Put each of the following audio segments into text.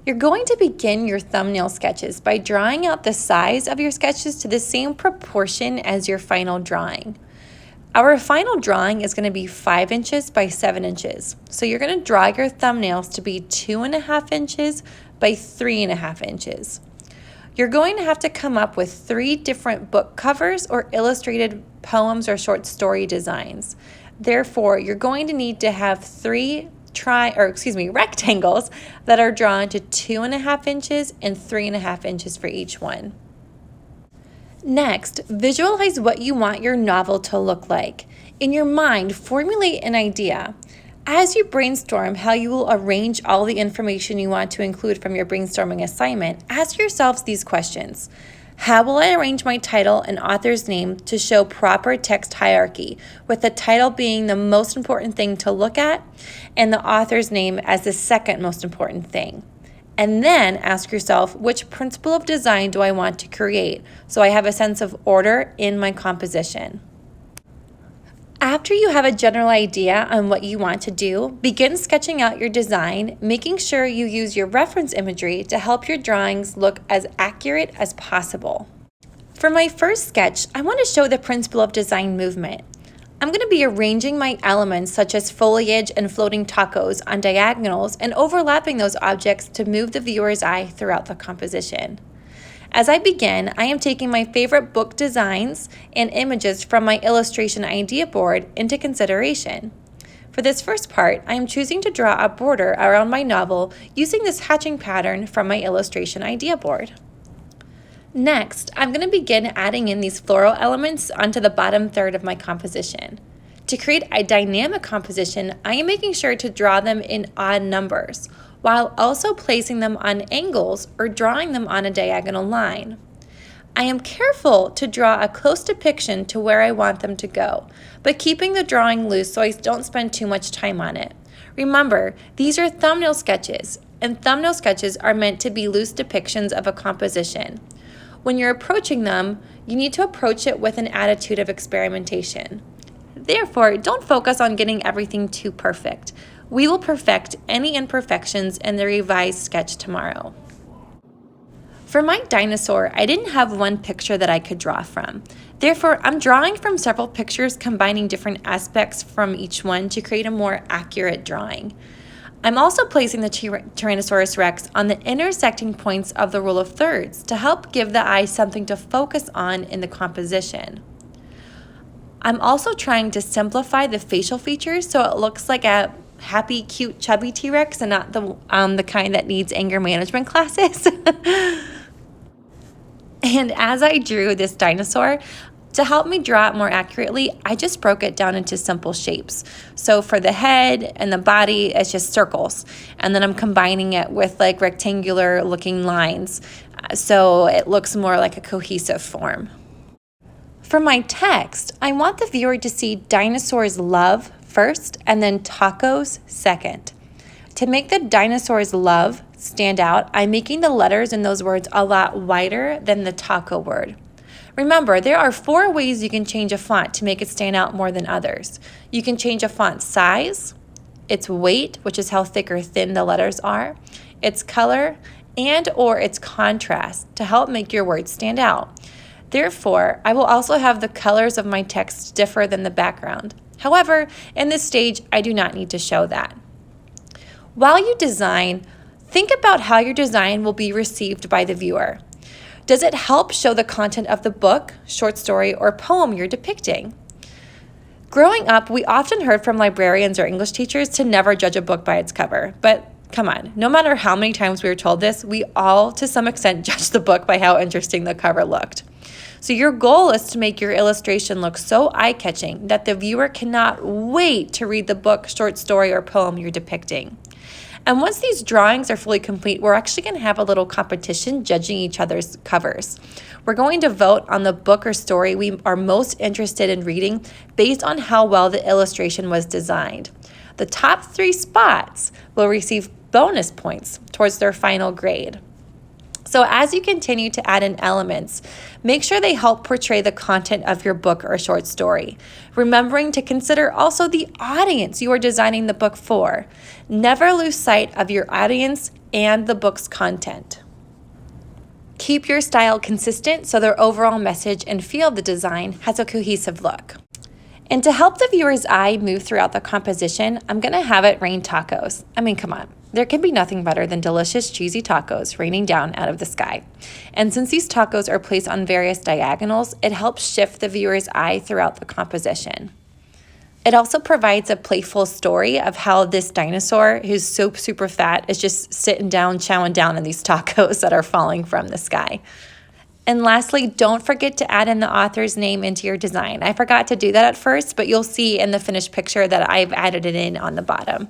You're going to begin your thumbnail sketches by drawing out the size of your sketches to the same proportion as your final drawing. Our final drawing is going to be 5 inches by 7 inches. So you're going to draw your thumbnails to be 2.5 inches by 3.5 inches. You're going to have to come up with 3 different book covers or illustrated poems or short story designs. Therefore, you're going to need to have 3 rectangles that are drawn to 2.5 inches and 3.5 inches for each one. Next, visualize what you want your novel to look like. In your mind, formulate an idea. As you brainstorm how you will arrange all the information you want to include from your brainstorming assignment, ask yourselves these questions. How will I arrange my title and author's name to show proper text hierarchy, with the title being the most important thing to look at and the author's name as the second most important thing? And then ask yourself, which principle of design do I want to create so I have a sense of order in my composition? After you have a general idea on what you want to do, begin sketching out your design, making sure you use your reference imagery to help your drawings look as accurate as possible. For my first sketch, I want to show the principle of design movement. I'm going to be arranging my elements such as foliage and floating tacos on diagonals and overlapping those objects to move the viewer's eye throughout the composition. As I begin, I am taking my favorite book designs and images from my illustration idea board into consideration. For this first part, I am choosing to draw a border around my novel using this hatching pattern from my illustration idea board. Next, I'm going to begin adding in these floral elements onto the bottom third of my composition. To create a dynamic composition, I am making sure to draw them in odd numbers, while also placing them on angles or drawing them on a diagonal line. I am careful to draw a close depiction to where I want them to go, but keeping the drawing loose so I don't spend too much time on it. Remember, these are thumbnail sketches, and thumbnail sketches are meant to be loose depictions of a composition. When you're approaching them, you need to approach it with an attitude of experimentation. Therefore, don't focus on getting everything too perfect. We will perfect any imperfections in the revised sketch tomorrow. For my dinosaur, I didn't have one picture that I could draw from. Therefore, I'm drawing from several pictures, combining different aspects from each one to create a more accurate drawing. I'm also placing the Tyrannosaurus Rex on the intersecting points of the rule of thirds to help give the eye something to focus on in the composition. I'm also trying to simplify the facial features so it looks like a happy, cute, chubby T-Rex and not the kind that needs anger management classes. And as I drew this dinosaur, to help me draw it more accurately, I just broke it down into simple shapes. So for the head and the body, it's just circles. And then I'm combining it with like rectangular looking lines so it looks more like a cohesive form. For my text, I want the viewer to see dinosaurs love first and then tacos second. To make the dinosaurs love stand out, I'm making the letters in those words a lot wider than the taco word. Remember, there are 4 ways you can change a font to make it stand out more than others. You can change a font size, its weight, which is how thick or thin the letters are, its color, and or its contrast to help make your words stand out. Therefore, I will also have the colors of my text differ than the background. However, in this stage, I do not need to show that. While you design, think about how your design will be received by the viewer. Does it help show the content of the book, short story, or poem you're depicting? Growing up, we often heard from librarians or English teachers to never judge a book by its cover. But come on, no matter how many times we were told this, we all, to some extent, judged the book by how interesting the cover looked. So your goal is to make your illustration look so eye-catching that the viewer cannot wait to read the book, short story, or poem you're depicting. And once these drawings are fully complete, we're actually going to have a little competition judging each other's covers. We're going to vote on the book or story we are most interested in reading based on how well the illustration was designed. The top 3 spots will receive bonus points towards their final grade. So as you continue to add in elements, make sure they help portray the content of your book or short story, remembering to consider also the audience you are designing the book for. Never lose sight of your audience and the book's content. Keep your style consistent so their overall message and feel of the design has a cohesive look. And to help the viewer's eye move throughout the composition, I'm going to have it rain tacos. I mean, come on. There can be nothing better than delicious cheesy tacos raining down out of the sky. And since these tacos are placed on various diagonals, it helps shift the viewer's eye throughout the composition. It also provides a playful story of how this dinosaur, who's so super fat, is just sitting down, chowing down on these tacos that are falling from the sky. And lastly, don't forget to add in the author's name into your design. I forgot to do that at first, but you'll see in the finished picture that I've added it in on the bottom.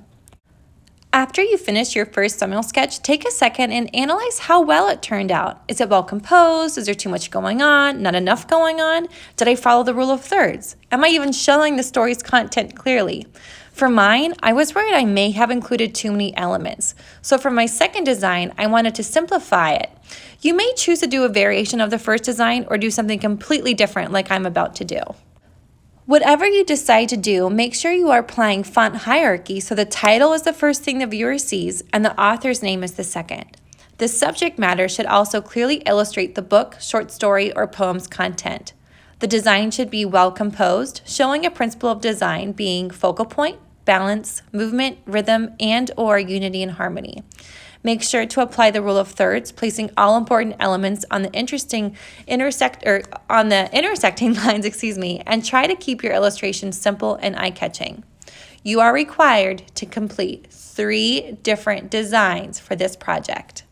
After you finish your first thumbnail sketch, take a second and analyze how well it turned out. Is it well composed? Is there too much going on? Not enough going on? Did I follow the rule of thirds? Am I even showing the story's content clearly? For mine, I was worried I may have included too many elements. So for my second design, I wanted to simplify it. You may choose to do a variation of the first design or do something completely different like I'm about to do. Whatever you decide to do, make sure you are applying font hierarchy so the title is the first thing the viewer sees and the author's name is the second. The subject matter should also clearly illustrate the book, short story, or poem's content. The design should be well composed, showing a principle of design being focal point, balance, movement, rhythm, and/or unity and harmony. Make sure to apply the rule of thirds, placing all important elements on the intersecting lines, and try to keep your illustration simple and eye-catching. You are required to complete 3 different designs for this project.